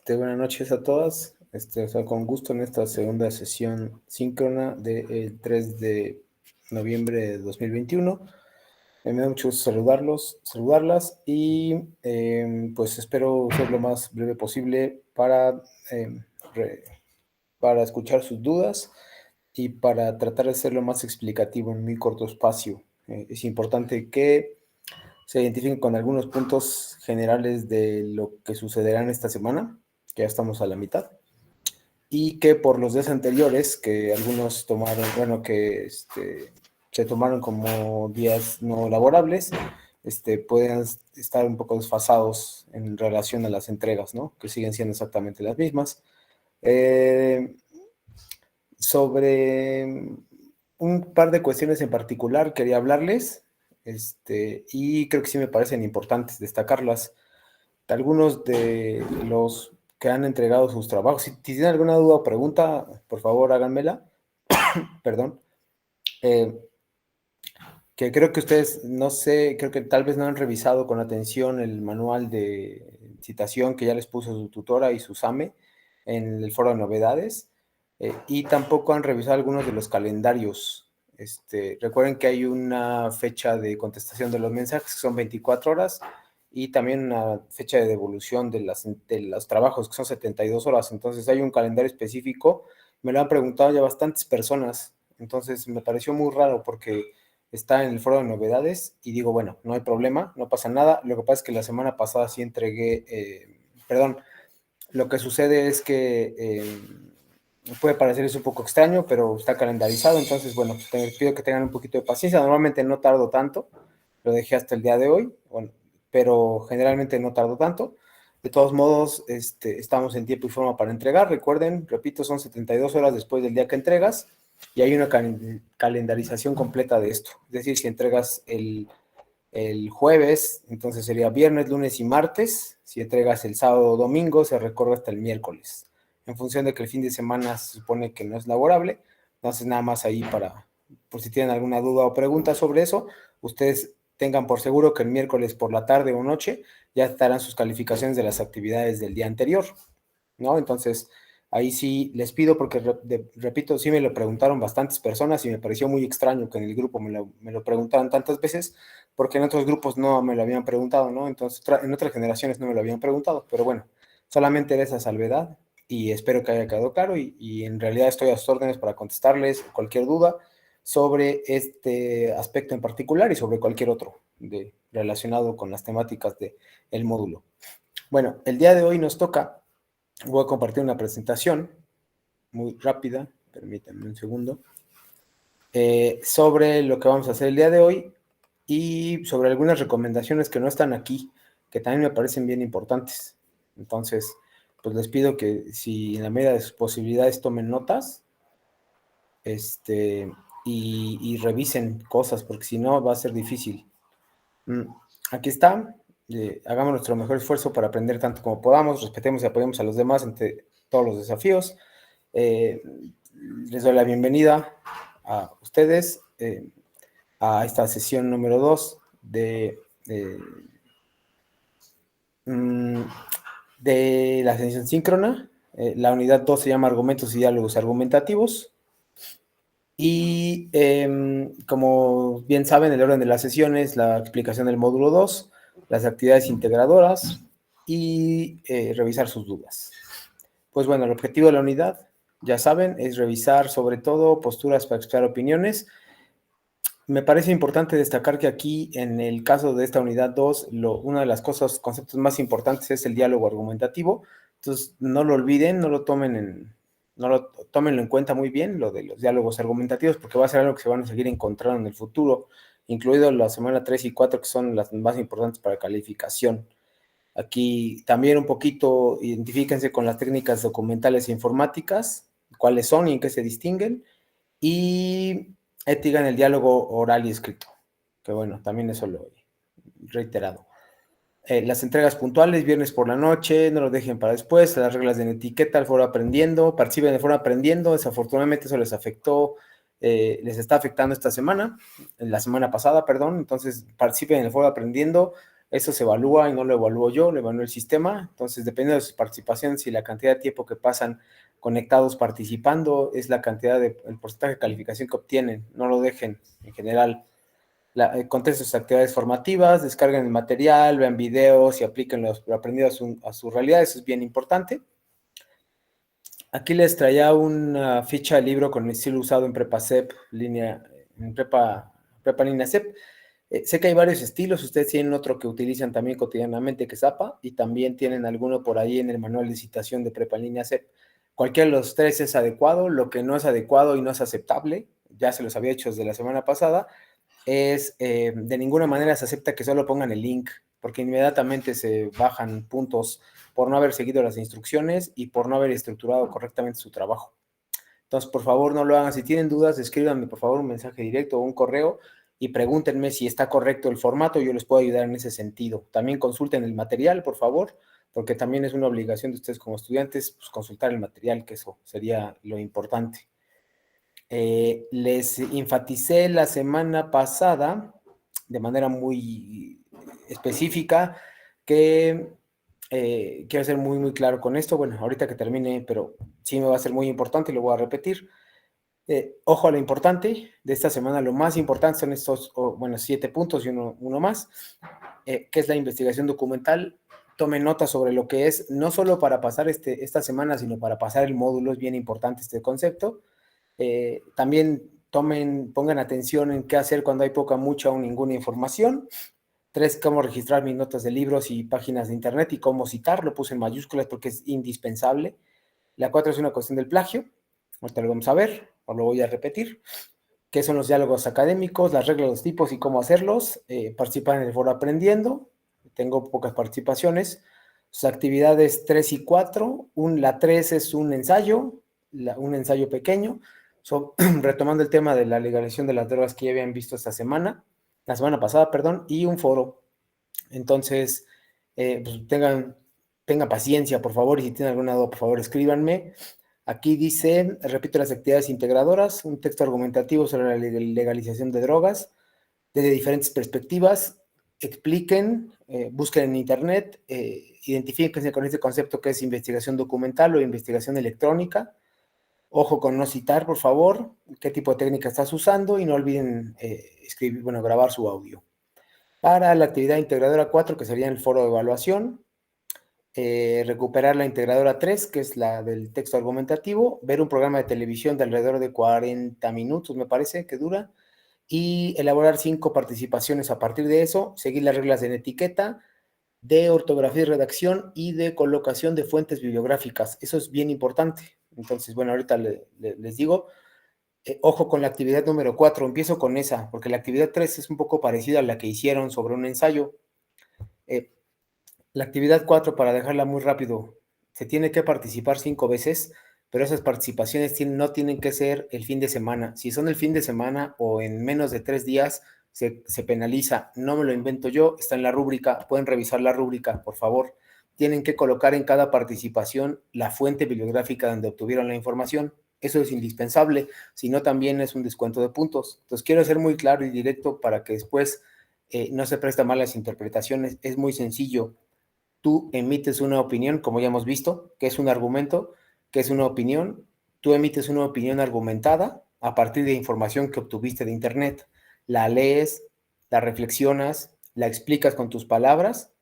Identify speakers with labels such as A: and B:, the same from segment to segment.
A: Buenas noches a todas. Estoy con gusto en esta segunda sesión síncrona del 3 de noviembre de 2021. Me da mucho gusto saludarlas y pues espero ser lo más breve posible para escuchar sus dudas y para tratar de ser lo más explicativo en muy corto espacio. Es importante que se identifiquen con algunos puntos generales de lo que sucederá en esta semana, que ya estamos a la mitad, y que por los días anteriores, que algunos tomaron, bueno, que se tomaron como días no laborables, pueden estar un poco desfasados en relación a las entregas, ¿no? Que siguen siendo exactamente las mismas. Sobre un par de cuestiones en particular quería hablarles, y creo que sí me parecen importantes destacarlas. Algunos de los que han entregado sus trabajos, si tienen alguna duda o pregunta, por favor háganmela. Perdón. Eh, que creo que ustedes, no sé, creo que tal vez no han revisado con atención el manual de citación que ya les puso su tutora y su SAME en el foro de novedades, y tampoco han revisado algunos de los calendarios. Recuerden que hay una fecha de contestación de los mensajes que son 24 horas y también una fecha de devolución de los trabajos que son 72 horas. Entonces hay un calendario específico. Me lo han preguntado ya bastantes personas. Entonces me pareció muy raro porque está en el foro de novedades y digo, bueno, no hay problema, no pasa nada. Lo que pasa es que la semana pasada sí entregué, perdón, lo que sucede es que puede parecerles un poco extraño, pero está calendarizado, entonces, bueno, te pido que tengan un poquito de paciencia. Normalmente no tardo tanto, lo dejé hasta el día de hoy, bueno, pero generalmente no tardo tanto. De todos modos, estamos en tiempo y forma para entregar. Recuerden, repito, son 72 horas después del día que entregas y hay una calendarización completa de esto. Es decir, si entregas el jueves, entonces sería viernes, lunes y martes. Si entregas el sábado o domingo, se recorre hasta el miércoles. En función de que el fin de semana se supone que no es laborable, entonces nada más ahí por si tienen alguna duda o pregunta sobre eso, ustedes tengan por seguro que el miércoles por la tarde o noche ya estarán sus calificaciones de las actividades del día anterior, ¿no? Entonces, ahí sí les pido, porque repito, sí me lo preguntaron bastantes personas y me pareció muy extraño que en el grupo me lo preguntaran tantas veces, porque en otros grupos no me lo habían preguntado, ¿no? Entonces, en otras generaciones no me lo habían preguntado, pero bueno, solamente era esa salvedad y espero que haya quedado claro y en realidad estoy a sus órdenes para contestarles cualquier duda sobre este aspecto en particular y sobre cualquier otro relacionado con las temáticas del módulo. Bueno, el día de hoy nos toca. Voy a compartir una presentación muy rápida, permítanme un segundo, sobre lo que vamos a hacer el día de hoy y sobre algunas recomendaciones que no están aquí, que también me parecen bien importantes. Entonces, pues les pido que si en la medida de sus posibilidades tomen notas, y revisen cosas, porque si no va a ser difícil. Aquí está. Hagamos nuestro mejor esfuerzo para aprender tanto como podamos, respetemos y apoyemos a los demás ante todos los desafíos. Les doy la bienvenida a ustedes a esta sesión número 2 de la sesión síncrona. La unidad 2 se llama Argumentos y Diálogos Argumentativos. Y como bien saben, el orden de las sesiones, la explicación del módulo 2, las actividades integradoras y revisar sus dudas. Pues bueno, el objetivo de la unidad, ya saben, es revisar sobre todo posturas para expresar opiniones. Me parece importante destacar que aquí, en el caso de esta unidad 2, una de las conceptos más importantes es el diálogo argumentativo. Entonces, no lo olviden, tómenlo en cuenta muy bien, lo de los diálogos argumentativos, porque va a ser algo que se van a seguir encontrando en el futuro, incluido la semana 3 y 4, que son las más importantes para calificación. Aquí también un poquito identifíquense con las técnicas documentales e informáticas, cuáles son y en qué se distinguen, y ética en el diálogo oral y escrito, que bueno, también eso lo he reiterado. Las entregas puntuales, viernes por la noche, no lo dejen para después, las reglas de etiqueta, el foro aprendiendo, participen en el foro aprendiendo, desafortunadamente eso les afectó, les está afectando esta semana, la semana pasada, perdón, entonces participen en el foro aprendiendo, Eso se evalúa y no lo evalúo yo, lo evalúa el sistema. Entonces, dependiendo de sus participaciones y la cantidad de tiempo que pasan conectados participando, es la cantidad de, el porcentaje de calificación que obtienen. No lo dejen en general. Contesten sus actividades formativas, descarguen el material, vean videos y apliquen lo aprendido a su realidad. Eso es bien importante. Aquí les traía una ficha de libro con el estilo usado en PrepaCEP, en prepa línea CEP. Sé que hay varios estilos, ustedes tienen otro que utilizan también cotidianamente, que es APA, y también tienen alguno por ahí en el manual de citación de prepa línea CEP. Cualquiera de los tres es adecuado. Lo que no es adecuado y no es aceptable, ya se los había hecho desde la semana pasada, es de ninguna manera se acepta que solo pongan el link, porque inmediatamente se bajan puntos por no haber seguido las instrucciones y por no haber estructurado correctamente su trabajo. Entonces, por favor, no lo hagan. Si tienen dudas, escríbanme, por favor, un mensaje directo o un correo y pregúntenme si está correcto el formato. Yo les puedo ayudar en ese sentido. También consulten el material, por favor, porque también es una obligación de ustedes como estudiantes, pues, consultar el material, que eso sería lo importante. Les enfaticé la semana pasada, de manera muy específica, que quiero ser muy, muy claro con esto. Bueno, ahorita que termine, pero sí me va a ser muy importante y lo voy a repetir. Ojo a lo importante de esta semana. Lo más importante son estos, 7 puntos y uno más, que es la investigación documental. Tomen nota sobre lo que es, no solo para pasar esta semana, sino para pasar el módulo. Es bien importante este concepto. También pongan atención en qué hacer cuando hay poca, mucha o ninguna información. 3, cómo registrar mis notas de libros y páginas de internet y cómo citar. Lo puse en mayúsculas porque es indispensable. La 4 es una cuestión del plagio. Ahorita lo vamos a ver, o lo voy a repetir. ¿Qué son los diálogos académicos, las reglas, los tipos y cómo hacerlos? Participar en el foro aprendiendo. Tengo pocas participaciones. Sus actividades 3 y 4. La 3 es un ensayo, un ensayo pequeño. Retomando el tema de la legalización de las drogas que ya habían visto la semana pasada, perdón, y un foro. Entonces, pues tengan paciencia, por favor, y si tienen alguna duda, por favor, escríbanme. Aquí dice, repito, las actividades integradoras, un texto argumentativo sobre la legalización de drogas, desde diferentes perspectivas, expliquen, busquen en internet, identifíquense con este concepto que es investigación documental o investigación electrónica. Ojo con no citar, por favor, qué tipo de técnica estás usando y no olviden grabar su audio. Para la actividad integradora 4, que sería el foro de evaluación, recuperar la integradora 3, que es la del texto argumentativo, ver un programa de televisión de alrededor de 40 minutos, me parece que dura, y elaborar 5 participaciones a partir de eso, seguir las reglas en etiqueta, de ortografía y redacción y de colocación de fuentes bibliográficas. Eso es bien importante. Entonces, bueno, ahorita les digo, ojo con la actividad número 4, empiezo con esa, porque la actividad 3 es un poco parecida a la que hicieron sobre un ensayo. La actividad 4, para dejarla muy rápido, se tiene que participar 5 veces, pero esas participaciones no tienen que ser el fin de semana. Si son el fin de semana o en menos de 3 días, se penaliza. No me lo invento yo, está en la rúbrica, pueden revisar la rúbrica, por favor. Tienen que colocar en cada participación la fuente bibliográfica donde obtuvieron la información. Eso es indispensable, si no también es un descuento de puntos. Entonces quiero ser muy claro y directo para que después no se presta mal las interpretaciones. Es muy sencillo. Tú emites una opinión, como ya hemos visto, que es un argumento, que es una opinión. Tú emites una opinión argumentada a partir de información que obtuviste de internet. La lees, la reflexionas, la explicas con tus palabras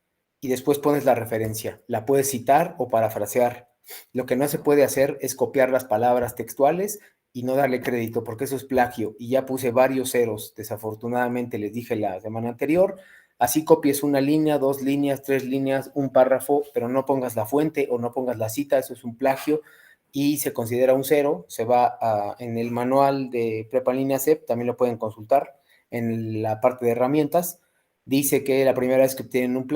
A: y después pones la referencia. La puedes citar o parafrasear. Lo que no se puede hacer es copiar las palabras textuales y no darle crédito, porque eso es plagio. Y ya puse varios ceros, desafortunadamente les dije la semana anterior. Así copies una línea, 2 líneas, 3 líneas, un párrafo, pero no pongas la fuente o no pongas la cita, eso es un plagio y se considera un cero. Se va en el manual de Prepa Línea CEP, también lo pueden consultar en la parte de herramientas. Dice que la primera vez que obtienen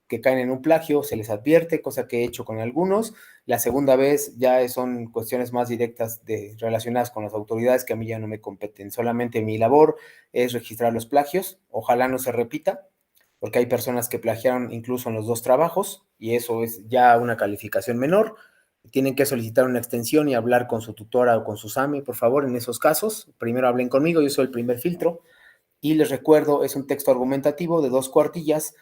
A: que caen en un plagio, se les advierte, cosa que he hecho con algunos. La segunda vez ya son cuestiones más directas relacionadas con las autoridades que a mí ya no me competen. Solamente mi labor es registrar los plagios. Ojalá no se repita, porque hay personas que plagiaron incluso en los 2 trabajos y eso es ya una calificación menor. Tienen que solicitar una extensión y hablar con su tutora o con su SAMI, por favor, en esos casos. Primero hablen conmigo, yo soy el primer filtro. Y les recuerdo, es un texto argumentativo de 2 cuartillas.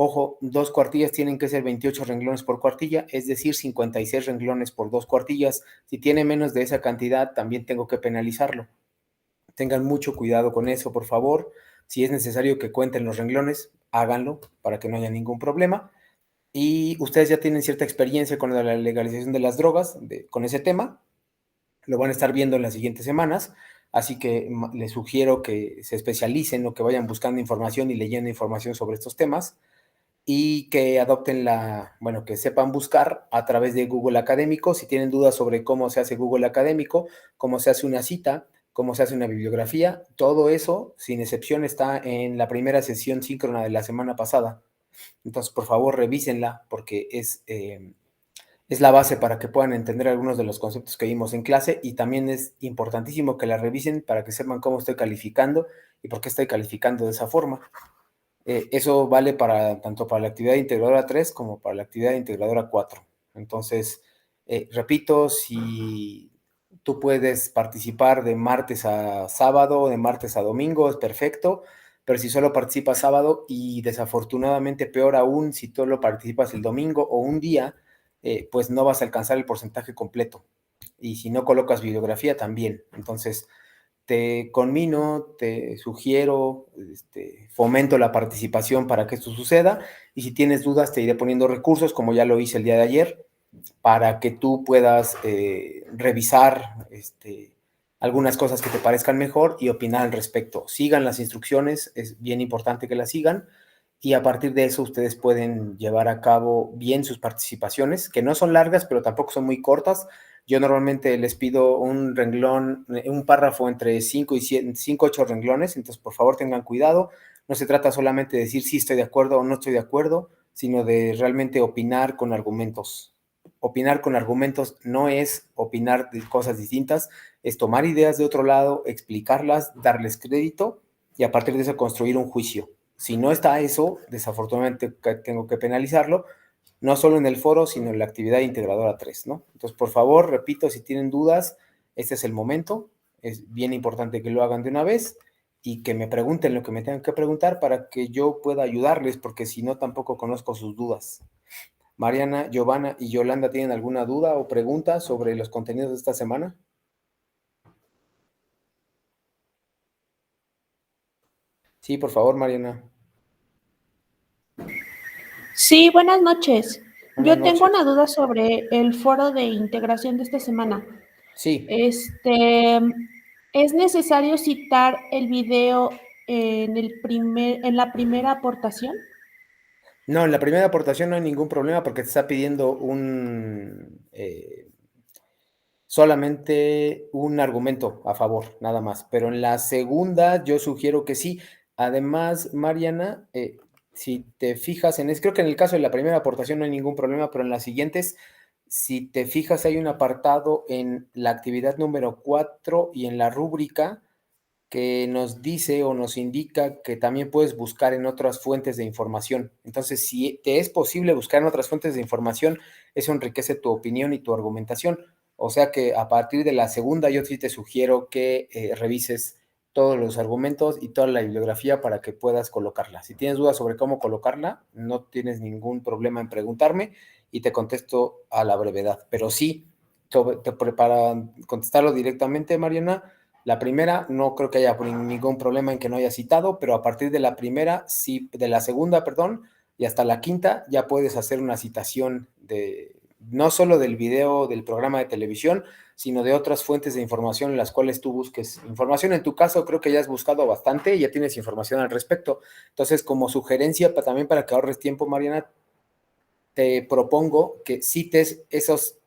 A: Ojo, 2 cuartillas tienen que ser 28 renglones por cuartilla, es decir, 56 renglones por 2 cuartillas. Si tiene menos de esa cantidad, también tengo que penalizarlo. Tengan mucho cuidado con eso, por favor. Si es necesario que cuenten los renglones, háganlo para que no haya ningún problema. Y ustedes ya tienen cierta experiencia con la legalización de las drogas, con ese tema. Lo van a estar viendo en las siguientes semanas. Así que les sugiero que se especialicen o que vayan buscando información y leyendo información sobre estos temas y que adopten bueno, que sepan buscar a través de Google Académico. Si tienen dudas sobre cómo se hace Google Académico, cómo se hace una cita, cómo se hace una bibliografía, todo eso, sin excepción, está en la primera sesión síncrona de la semana pasada. Entonces, por favor, revísenla porque es la base para que puedan entender algunos de los conceptos que vimos en clase, y también es importantísimo que la revisen para que sepan cómo estoy calificando y por qué estoy calificando de esa forma. Eso vale tanto para la actividad integradora 3 como para la actividad integradora 4. Entonces, repito, si tú puedes participar de martes a sábado, de martes a domingo, es perfecto, pero si solo participas sábado y desafortunadamente peor aún, si tú lo participas el domingo o un día, pues no vas a alcanzar el porcentaje completo. Y si no colocas bibliografía, también. Entonces, te conmino, te sugiero, fomento la participación para que esto suceda, y si tienes dudas te iré poniendo recursos, como ya lo hice el día de ayer, para que tú puedas revisar algunas cosas que te parezcan mejor y opinar al respecto. Sigan las instrucciones, es bien importante que las sigan, y a partir de eso ustedes pueden llevar a cabo bien sus participaciones, que no son largas, pero tampoco son muy cortas. Yo normalmente les pido un renglón, un párrafo entre 5 y 5, 8 renglones, entonces por favor tengan cuidado. No se trata solamente de decir sí estoy de acuerdo o no estoy de acuerdo, sino de realmente opinar con argumentos. Opinar con argumentos no es opinar de cosas distintas, es tomar ideas de otro lado, explicarlas, darles crédito y a partir de eso construir un juicio. Si no está eso, desafortunadamente tengo que penalizarlo, no solo en el foro, sino en la actividad integradora 3, ¿no? Entonces, por favor, repito, si tienen dudas, este es el momento. Es bien importante que lo hagan de una vez y que me pregunten lo que me tengan que preguntar para que yo pueda ayudarles, porque si no, tampoco conozco sus dudas. Mariana, Giovanna y Yolanda, ¿tienen alguna duda o pregunta sobre los contenidos de esta semana? Sí, por favor, Mariana.
B: Sí, buenas noches.
A: Buenas
B: Yo tengo
A: noches.
B: una duda sobre el foro de integración de esta semana.
A: Sí.
B: ¿Es necesario citar el video en la primera aportación?
A: No, en la primera aportación no hay ningún problema porque te está pidiendo solamente un argumento a favor, nada más. Pero en la segunda yo sugiero que sí. Además, Mariana, si te fijas creo que en el caso de la primera aportación no hay ningún problema, pero en las siguientes, si te fijas, hay un apartado en la actividad número 4 y en la rúbrica que nos dice o nos indica que también puedes buscar en otras fuentes de información. Entonces, si te es posible buscar en otras fuentes de información, eso enriquece tu opinión y tu argumentación. O sea que a partir de la segunda, yo sí te sugiero que revises todos los argumentos y toda la bibliografía para que puedas colocarla. Si tienes dudas sobre cómo colocarla, no tienes ningún problema en preguntarme y te contesto a la brevedad. Pero sí, para contestarlo directamente, Mariana, la primera, no creo que haya ningún problema en que no haya citado, pero a partir de la primera, sí, de la segunda, perdón, y hasta la quinta, ya puedes hacer una citación no solo del video del programa de televisión, sino de otras fuentes de información en las cuales tú busques información. En tu caso, creo que ya has buscado bastante y ya tienes información al respecto. Entonces, como sugerencia, también para que ahorres tiempo, Mariana, te propongo que cites esos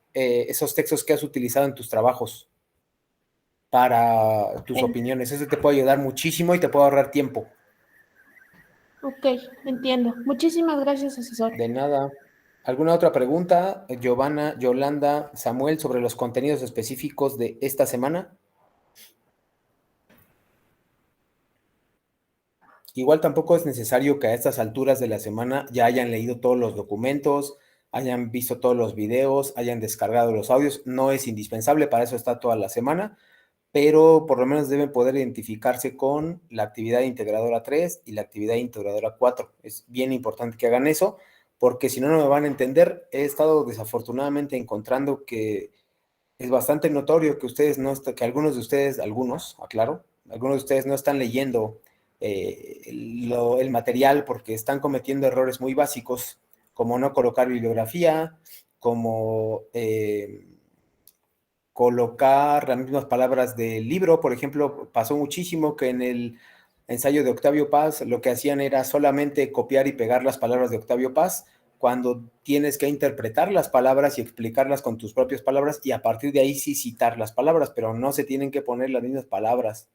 A: textos que has utilizado en tus trabajos para tus opiniones. Eso te puede ayudar muchísimo y te puede ahorrar tiempo.
B: Ok, entiendo. Muchísimas gracias, asesor.
A: De nada. ¿Alguna otra pregunta, Giovanna, Yolanda, Samuel, sobre los contenidos específicos de esta semana? Igual tampoco es necesario que a estas alturas de la semana ya hayan leído todos los documentos, hayan visto todos los videos, hayan descargado los audios. No es indispensable, para eso está toda la semana. pero por lo menos deben poder identificarse con la actividad integradora 3 y la actividad integradora 4. Es bien importante que hagan eso, porque si no, no me van a entender. He estado desafortunadamente encontrando que es bastante notorio que ustedes no, que algunos de ustedes, aclaro, algunos de ustedes no están leyendo el material porque están cometiendo errores muy básicos, como no colocar bibliografía, como colocar las mismas palabras del libro. Por ejemplo, pasó muchísimo que en el ensayo de Octavio Paz lo que hacían era solamente copiar y pegar las palabras de Octavio Paz, cuando tienes que interpretar las palabras y explicarlas con tus propias palabras, y a partir de ahí sí citar las palabras, pero no se tienen que poner las mismas palabras,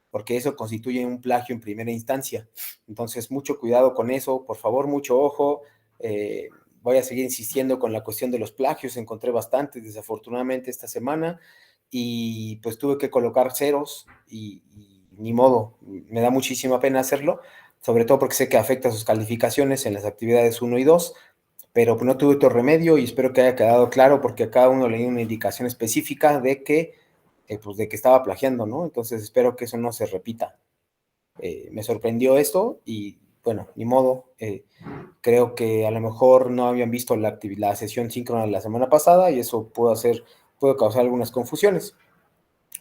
A: porque eso constituye un plagio en primera instancia. Entonces, mucho cuidado con eso, por favor, mucho ojo. Voy a seguir insistiendo con la cuestión de los plagios. Encontré bastantes, desafortunadamente, esta semana, y pues tuve que colocar ceros y ni modo, me da muchísima pena hacerlo, sobre todo porque sé que afecta sus calificaciones en las actividades 1 y 2, pero pues no tuve otro remedio y espero que haya quedado claro, porque a cada uno le di una indicación específica pues de que estaba plagiando, ¿no? Entonces espero que eso no se repita. Me sorprendió esto y bueno, ni modo. Creo que a lo mejor no habían visto la sesión síncrona de la semana pasada y eso puede causar algunas confusiones.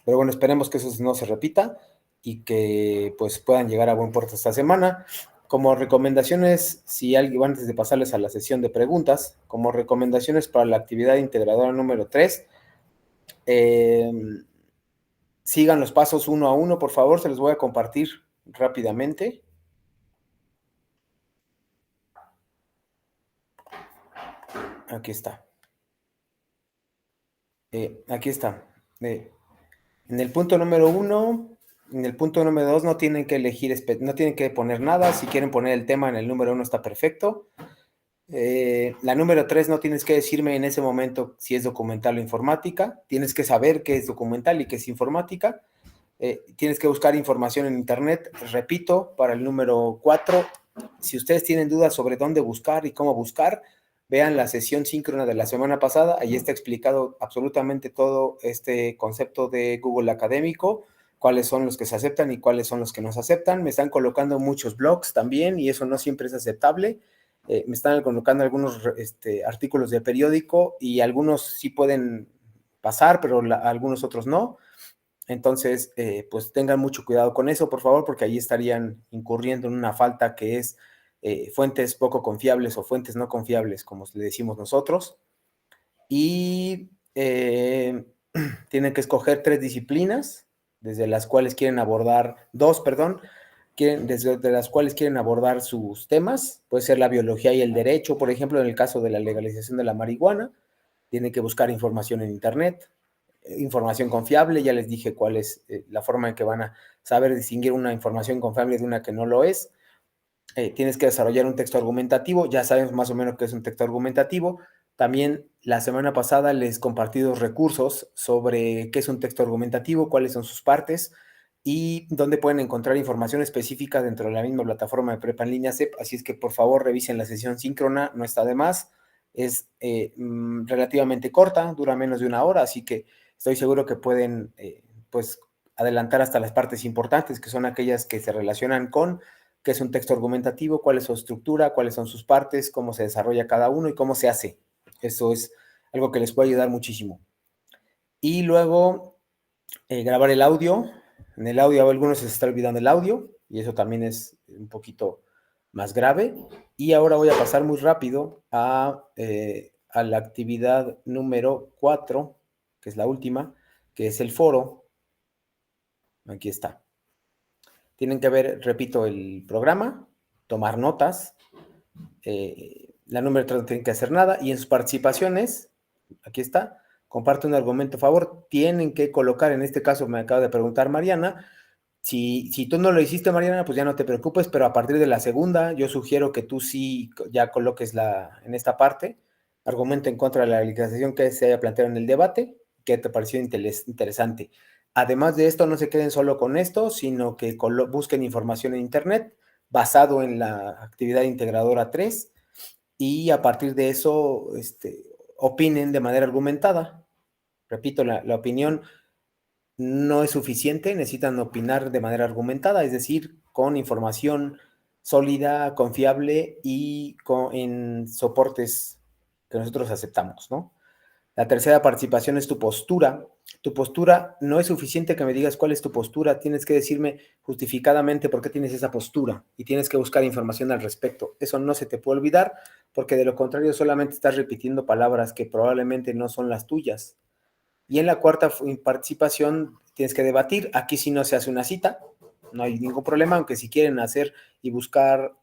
A: Pero bueno, esperemos que eso no se repita y que pues puedan llegar a buen puerto esta semana. Como recomendaciones, si alguien, antes de pasarles a la sesión de preguntas, como recomendaciones para la actividad integradora número 3, sigan los pasos uno a uno, por favor, se los voy a compartir rápidamente. Aquí está. Aquí está. En el punto número 1, en el punto número 2 no tienen que elegir, no tienen que poner nada. Si quieren poner el tema en el número 1 está perfecto. La número 3 no tienes que decirme en ese momento si es documental o informática. Tienes que saber qué es documental y qué es informática. Tienes que buscar información en internet. Repito, para el número 4, si ustedes tienen dudas sobre dónde buscar y cómo buscar, vean la sesión síncrona de la semana pasada. Ahí está explicado absolutamente todo este concepto de Google Académico, cuáles son los que se aceptan y cuáles son los que no se aceptan. Me están colocando muchos blogs también y eso no siempre es aceptable. Me están colocando algunos artículos de periódico y algunos sí pueden pasar, pero algunos otros no. Entonces, pues tengan mucho cuidado con eso, por favor, porque ahí estarían incurriendo en una falta que es fuentes poco confiables o fuentes no confiables, como le decimos nosotros. Y tienen que escoger 3 disciplinas, desde las cuales quieren abordar, 2, perdón, desde las cuales quieren abordar sus temas. Puede ser la biología y el derecho, por ejemplo, en el caso de la legalización de la marihuana. Tienen que buscar información en internet, información confiable. Ya les dije cuál es la forma en que van a saber distinguir una información confiable de una que no lo es. Tienes que desarrollar un texto argumentativo. Ya sabemos más o menos qué es un texto argumentativo. También la semana pasada les compartí 2 recursos sobre qué es un texto argumentativo, cuáles son sus partes y dónde pueden encontrar información específica dentro de la misma plataforma de Prepa en línea CEP. Así es que por favor revisen la sesión síncrona, no está de más. Es relativamente corta, dura menos de 1 hora, así que estoy seguro que pueden pues adelantar hasta las partes importantes, que son aquellas que se relacionan con qué es un texto argumentativo, cuál es su estructura, cuáles son sus partes, cómo se desarrolla cada uno y cómo se hace. Eso es algo que les puede ayudar muchísimo. Y luego grabar el audio. En el audio a algunos se está olvidando el audio y eso también es un poquito más grave. Y ahora voy a pasar muy rápido a la actividad número 4, que es la última, que es el foro. Aquí está. Tienen que ver, repito, el programa, tomar notas. La número 3 no tienen que hacer nada. Y en sus participaciones, aquí está, comparte un argumento a favor. Tienen que colocar, en este caso me acaba de preguntar Mariana, si tú no lo hiciste, Mariana, pues ya no te preocupes, pero a partir de la segunda, yo sugiero que tú sí ya coloques en esta parte, argumento en contra de la legalización que se haya planteado en el debate, que te pareció interesante. Además de esto, no se queden solo con esto, sino que busquen información en internet basado en la actividad integradora 3 y a partir de eso opinen de manera argumentada. Repito, la opinión no es suficiente, necesitan opinar de manera argumentada, es decir, con información sólida, confiable y en soportes que nosotros aceptamos, ¿no? La tercera participación es tu postura. Tu postura no es suficiente que me digas cuál es tu postura, tienes que decirme justificadamente por qué tienes esa postura y tienes que buscar información al respecto. Eso no se te puede olvidar porque de lo contrario solamente estás repitiendo palabras que probablemente no son las tuyas. Y en la cuarta participación tienes que debatir. Aquí sí no se hace una cita, no hay ningún problema, aunque si quieren hacer y buscar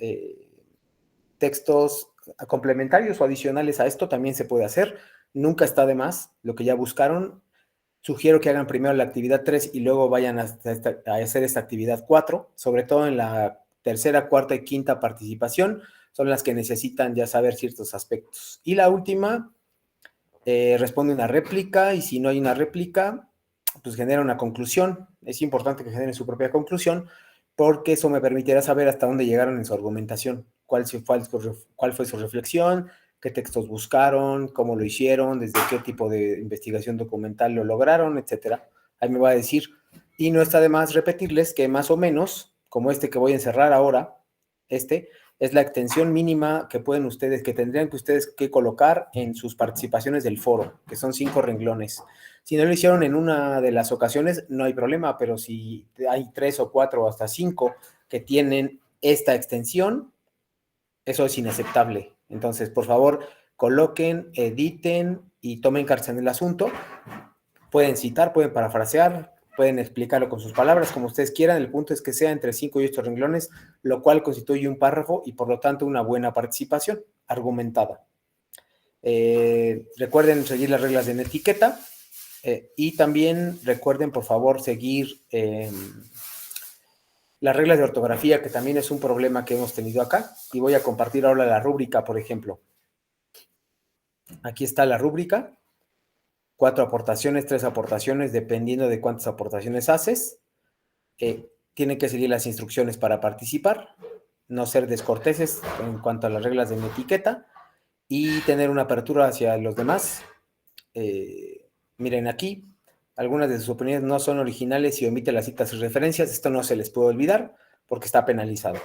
A: textos complementarios o adicionales a esto, también se puede hacer. Nunca está de más lo que ya buscaron. Sugiero que hagan primero la actividad 3 y luego vayan a hacer esta actividad 4, sobre todo en la tercera, cuarta y quinta participación, son las que necesitan ya saber ciertos aspectos. Y la última, responde una réplica y si no hay una réplica, pues genera una conclusión. Es importante que generen su propia conclusión porque eso me permitirá saber hasta dónde llegaron en su argumentación, cuál fue su reflexión, qué textos buscaron, cómo lo hicieron, desde qué tipo de investigación documental lo lograron, etcétera. Ahí me va a decir. Y no está de más repetirles que más o menos, como este que voy a encerrar ahora, es la extensión mínima que pueden ustedes, que tendrían que ustedes que colocar en sus participaciones del foro, que son 5 renglones. Si no lo hicieron en una de las ocasiones, no hay problema, pero si hay 3 o 4 o hasta 5 que tienen esta extensión, eso es inaceptable. Entonces, por favor, coloquen, editen y tomen cartas en el asunto. Pueden citar, pueden parafrasear, pueden explicarlo con sus palabras, como ustedes quieran. El punto es que sea entre 5 y 8 renglones, lo cual constituye un párrafo y por lo tanto una buena participación argumentada. Recuerden seguir las reglas de etiqueta y también recuerden, por favor, seguir las reglas de ortografía, que también es un problema que hemos tenido acá. Y voy a compartir ahora la rúbrica, por ejemplo. Aquí está la rúbrica. 4 aportaciones, 3 aportaciones, dependiendo de cuántas aportaciones haces. Tienen que seguir las instrucciones para participar, no ser descorteses en cuanto a las reglas de mi etiqueta y tener una apertura hacia los demás. Miren aquí, algunas de sus opiniones no son originales y omite las citas y referencias. Esto no se les puede olvidar porque está penalizado.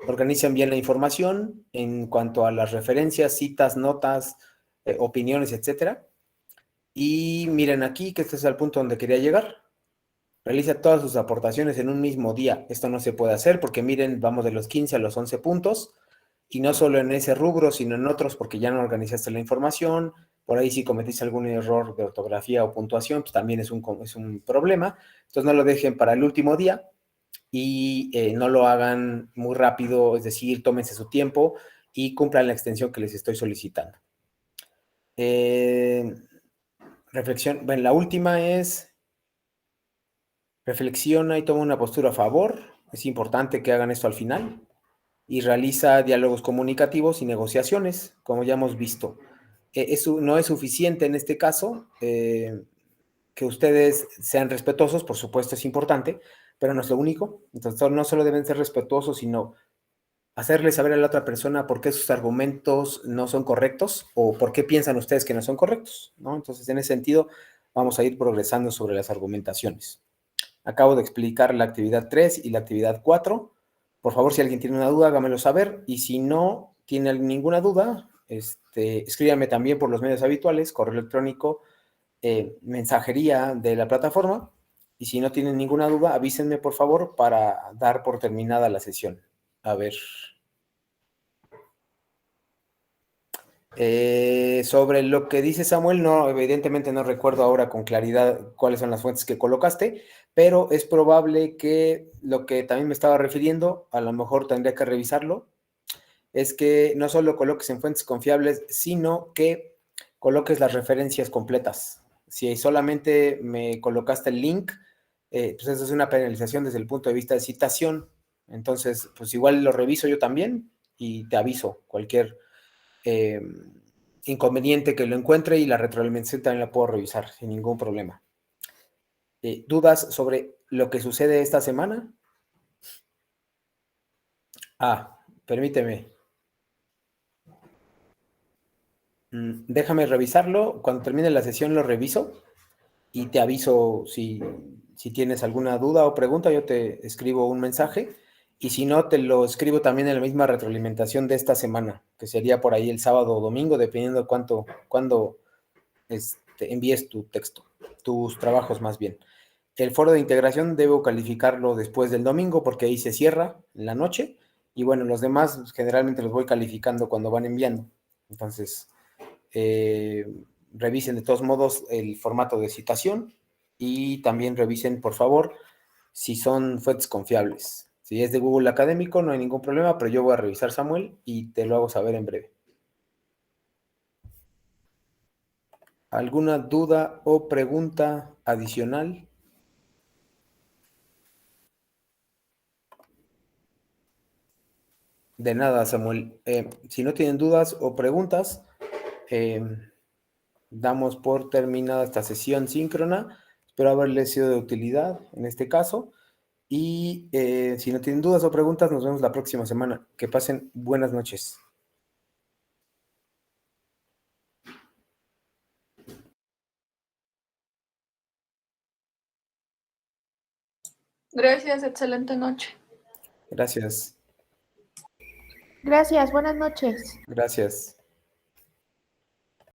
A: Organicen bien la información en cuanto a las referencias, citas, notas, opiniones, etcétera. Y miren aquí que este es el punto donde quería llegar. Realiza todas sus aportaciones en un mismo día. Esto no se puede hacer porque miren, vamos de los 15 a los 11 puntos y no solo en ese rubro, sino en otros porque ya no organizaste la información. Por ahí si cometiste algún error de ortografía o puntuación, pues también es un problema. Entonces no lo dejen para el último día y no lo hagan muy rápido, es decir, tómense su tiempo y cumplan la extensión que les estoy solicitando. Reflexión, bueno, la última es reflexiona y toma una postura a favor. Es importante que hagan esto al final. Y realiza diálogos comunicativos y negociaciones, como ya hemos visto. Eso no es suficiente en este caso. Que ustedes sean respetuosos, por supuesto, es importante, pero no es lo único. Entonces, no solo deben ser respetuosos, sino hacerle saber a la otra persona por qué sus argumentos no son correctos o por qué piensan ustedes que no son correctos, ¿no? Entonces, en ese sentido, vamos a ir progresando sobre las argumentaciones. Acabo de explicar la actividad 3 y la actividad 4. Por favor, si alguien tiene una duda, hágamelo saber. Y si no tiene ninguna duda, escríbame también por los medios habituales, correo electrónico, mensajería de la plataforma. Y si no tienen ninguna duda, avísenme, por favor, para dar por terminada la sesión. A ver. Sobre lo que dice Samuel, no, evidentemente no recuerdo ahora con claridad cuáles son las fuentes que colocaste, pero es probable que lo que también me estaba refiriendo, a lo mejor tendría que revisarlo, es que no solo coloques en fuentes confiables, sino que coloques las referencias completas. Si solamente me colocaste el link, pues eso es una penalización desde el punto de vista de citación. Entonces, pues igual lo reviso yo también y te aviso cualquier inconveniente que lo encuentre y la retroalimentación también la puedo revisar sin ningún problema. ¿Dudas sobre lo que sucede esta semana? Permíteme. Déjame revisarlo. Cuando termine la sesión lo reviso y te aviso si tienes alguna duda o pregunta, yo te escribo un mensaje y si no, te lo escribo también en la misma retroalimentación de esta semana, que sería por ahí el sábado o domingo, dependiendo de cuándo envíes tu texto, tus trabajos más bien. El foro de integración debo calificarlo después del domingo porque ahí se cierra en la noche y bueno, los demás generalmente los voy calificando cuando van enviando. Entonces, revisen de todos modos el formato de citación y también revisen, por favor, si son fuentes confiables. Si es de Google Académico, no hay ningún problema, pero yo voy a revisar, Samuel, y te lo hago saber en breve. ¿Alguna duda o pregunta adicional? De nada, Samuel. Si no tienen dudas o preguntas, eh, damos por terminada esta sesión síncrona. Espero haberles sido de utilidad en este caso. Y si no tienen dudas o preguntas, nos vemos la próxima semana. Que pasen buenas noches.
C: Gracias, excelente noche.
A: Gracias.
B: Gracias, buenas noches.
A: Gracias.